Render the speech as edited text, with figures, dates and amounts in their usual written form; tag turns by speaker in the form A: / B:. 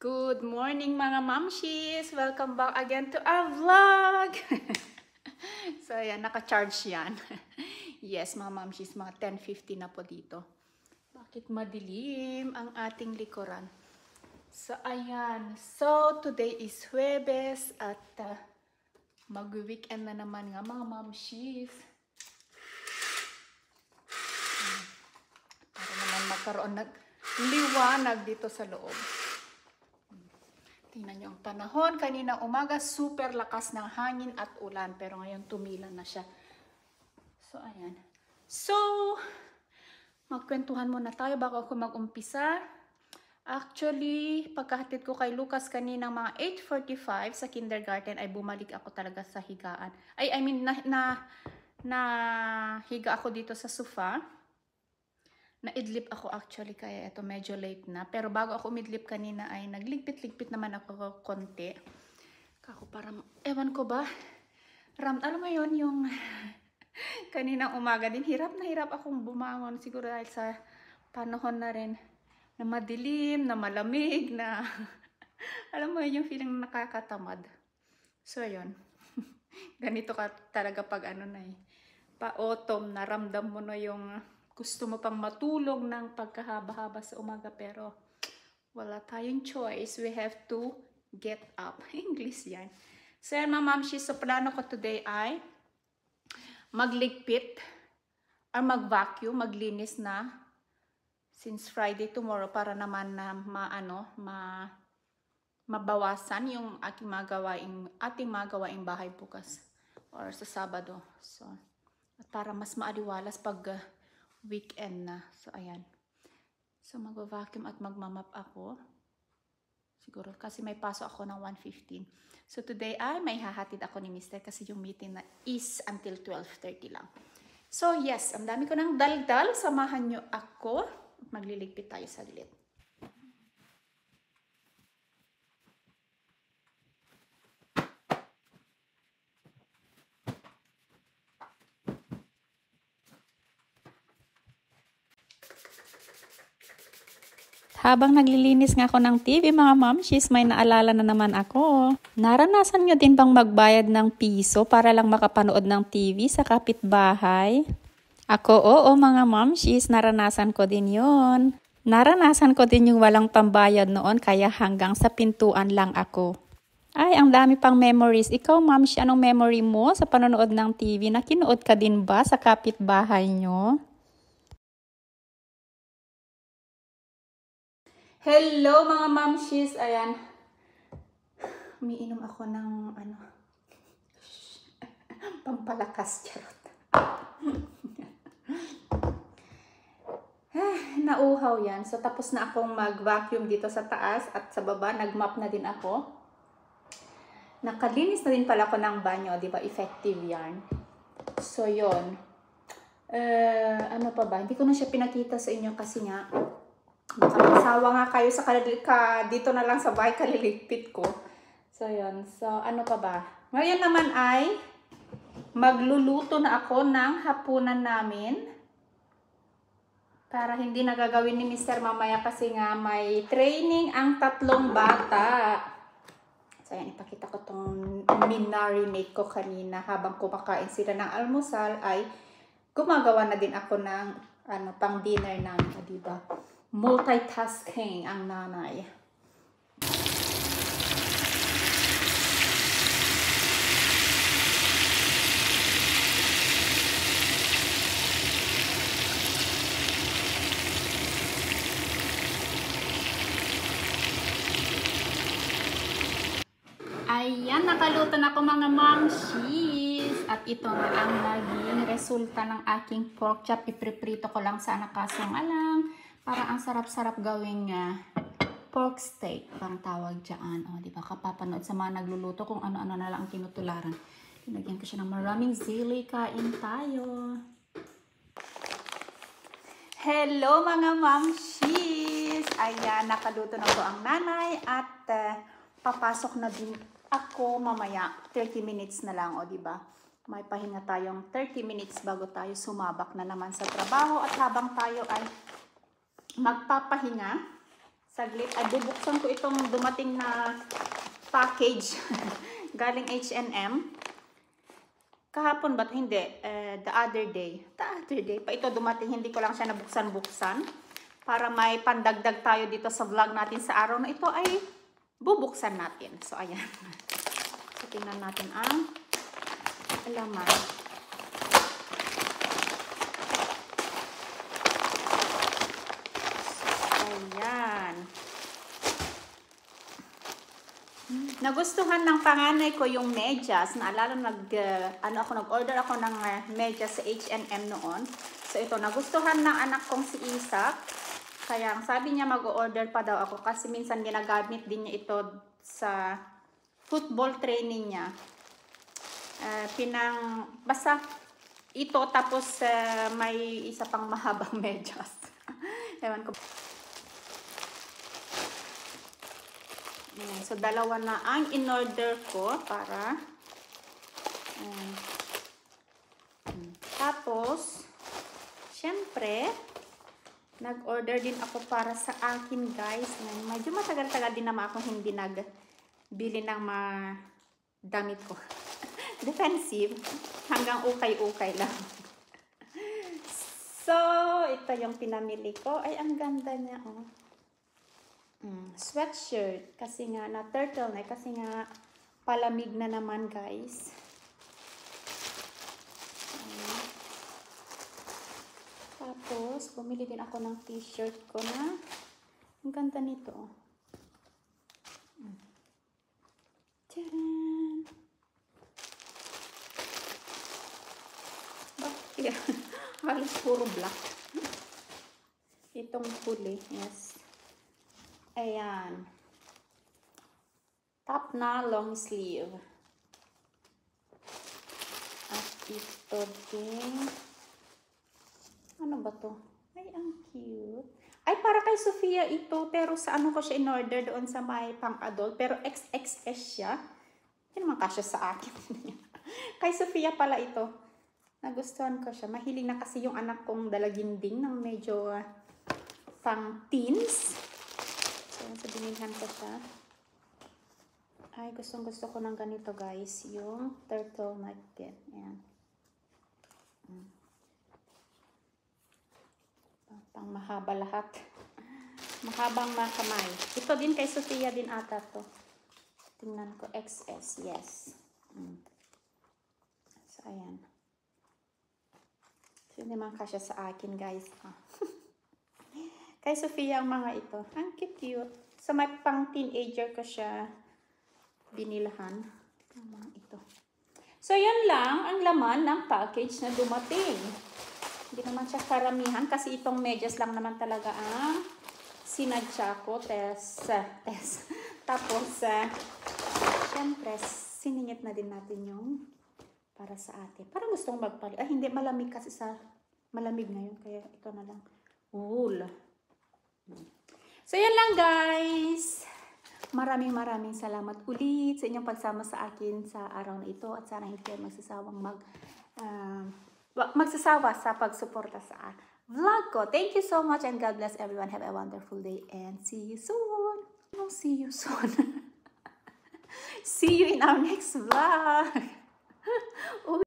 A: Good morning mga mamshis! Welcome back again to our vlog! So ayan, naka-charge yan. Yes mga mamshis, mga 10:50 na po dito. Bakit madilim ang ating likuran? So ayan, so today is Huwebes at mag-weekend na naman nga mga mamshis. Para naman magkaroon ng liwanag dito sa loob. Tingnan nyo ang panahon. Kanina umaga, super lakas ng hangin at ulan. Pero ngayon tumilan na siya. So, ayan. So, magkwentuhan muna tayo bago ako mag-umpisa. Actually, pagkahatid ko kay Lucas kanina mga 8:45 sa kindergarten, ay bumalik ako talaga sa higaan. I mean, higa ako dito sa sofa. Naidlip ako actually, kaya ito medyo late na. Pero bago ako umidlip kanina ay nagligpit-ligpit naman ako konti. Kako parang, ewan ko ba, alam mo yun, yung kaninang umaga din, hirap na hirap akong bumangon. Siguro dahil sa panahon na rin, na madilim, na malamig, na alam mo yun, yung feeling nakakatamad. So yun, ganito ka talaga pag ano na eh, pa-autumn, naramdam mo na yung gusto mo pang matulog ng pagkahaba-haba sa umaga, pero wala tayong choice. We have to get up. English yan. So yan mga mamshis, so plano ko today ay magligpit or mag-vacuum, maglinis na since Friday tomorrow para naman na mabawasan yung ating magawaing bahay bukas or sa Sabado. So, at para mas maaliwalas pag weekend na. So, ayan. So, mag-vacuum at magmamap ako. Siguro, kasi may pasok ako ng 1:15. So, today ay may hahatid ako ni Mr. kasi yung meeting na is until 12:30 lang. So, yes. Ang dami ko ng daldal. Samahan nyo ako. Magliligpit tayo saglit.
B: Habang naglilinis nga ako ng TV, mga mamshis, may naalala na naman ako. Naranasan nyo din bang magbayad ng piso para lang makapanood ng TV sa kapitbahay? Ako, oo mga mamshis, naranasan ko din yon. Naranasan ko din yung walang pambayad noon, kaya hanggang sa pintuan lang ako. Ay, ang dami pang memories. Ikaw, mamshi, anong memory mo sa panonood ng TV? Nakinood ka din ba sa kapitbahay nyo?
A: Hello mga mamshis, ayan. Umiinom ako ng pampalakas, charot. Nauhaw yan. So tapos na akong mag-vacuum dito sa taas at sa baba, nag-mop na din ako. Nakalinis na din pala ako ng banyo, di ba? Effective yan. So yon. Ano pa ba? Hindi ko na siya pinakita sa inyo kasi nga baka masawa nga kayo sa dito na lang sa bahay kaliligpit ko. So, yun. So, ano pa ba? Ngayon naman ay magluluto na ako ng hapunan namin. Para hindi na gagawin ni Mr. mamaya kasi nga may training ang 3 bata. So, yan. Ipakita ko itong minarinate ko kanina habang kumakain sila ng almusal ay gumagawa na din ako ng pang dinner namin. Diba? Multitasking ang nanay. Ayan, nakaluto na ako mga mamshis. At ito na ang naging resulta ng aking pork chop. Ipriprito ko lang sana kaso nga lang. Parang ang sarap-sarap gawing pork steak, pang tawag dyan. O, di ba? Kapapanood sa mga nagluluto kung ano-ano na lang ang tinutularan. Tinagyan ko siya ng maraming sili. Kain tayo. Hello mga mamshis! Ayan, nakaluto na po ang nanay at papasok na din ako mamaya. 30 minutes na lang, o di ba? May pahinga tayong 30 minutes bago tayo sumabak na naman sa trabaho at habang tayo ay magpapahinga, Saglit. Ay, bubuksan ko itong dumating na package galing H&M. Kahapon ba't hindi? The other day. Pa ito dumating, hindi ko lang siya nabuksan-buksan. Para may pandagdag tayo dito sa vlog natin sa araw na ito ay bubuksan natin. So, ayan. So, tingnan natin ang laman. Ayan. Nagustuhan ng panganay ko yung medyas. Naalala, nag-order ako ng medyas sa H&M noon. So, ito, nagustuhan ng anak kong si Isaac. Kaya, sabi niya mag-order pa daw ako kasi minsan ginagamit din niya ito sa football training niya. Basta ito, tapos may isa pang mahabang medyas. Ewan ko. So, dalawa na ang in-order ko para tapos syempre nag-order din ako para sa akin, guys. Medyo matagal-tagal din naman ako hindi nagbili ng mga damit ko. Defensive. Hanggang ukay-ukay lang. So, ito yung pinamili ko. Ay, ang ganda niya, oh. Sweatshirt. Kasi nga, na turtleneck. Kasi nga, palamig na naman, guys. Tapos, bumili din ako ng t-shirt ko na ang ganda nito. Tcharan! Bakit? Halos puro black. Itong huli. Yes. Ayan. Top na long sleeve. At ito din. Ano ba to? Ay, ang cute. Ay, para kay Sofia ito. Pero sa ano ko siya in-order doon sa may pang-adult. Pero XXS siya. Hindi naman kasya sa akin. Kay Sofia pala ito. Nagustuhan ko siya. Mahilig na kasi yung anak kong dalaginding ng medyo pang-teens. So, binilhan ko siya. Ay, gustong-gusto ko ng ganito, guys. Yung turtleneck din. Ayan. Pang mahaba lahat. Mahabang makamay. Ito din kay Sofia din ata to. Tingnan ko. XS. Yes. So, ayan. So, hindi man kasya sa akin, guys. Kay Sofia ang mga ito. Ang cute. So, may pang teenager ko siya binilahan. Ang mga ito. So, yan lang ang laman ng package na dumating. Hindi naman siya karamihan kasi itong medyas lang naman talaga ang sinadya ko. Tapos, syempre, siningit na din natin yung para sa atin. Parang gustong magpalit. Ay, hindi. Malamig kasi malamig ngayon. Kaya ito na lang. Wool. So, yan lang, guys. Maraming salamat ulit sa inyong pagsama sa akin sa araw na ito. At sana hindi kayo magsasawa sa pagsuporta sa vlog ko. Thank you so much and God bless everyone. Have a wonderful day and see you soon. See you soon. See you in our next vlog.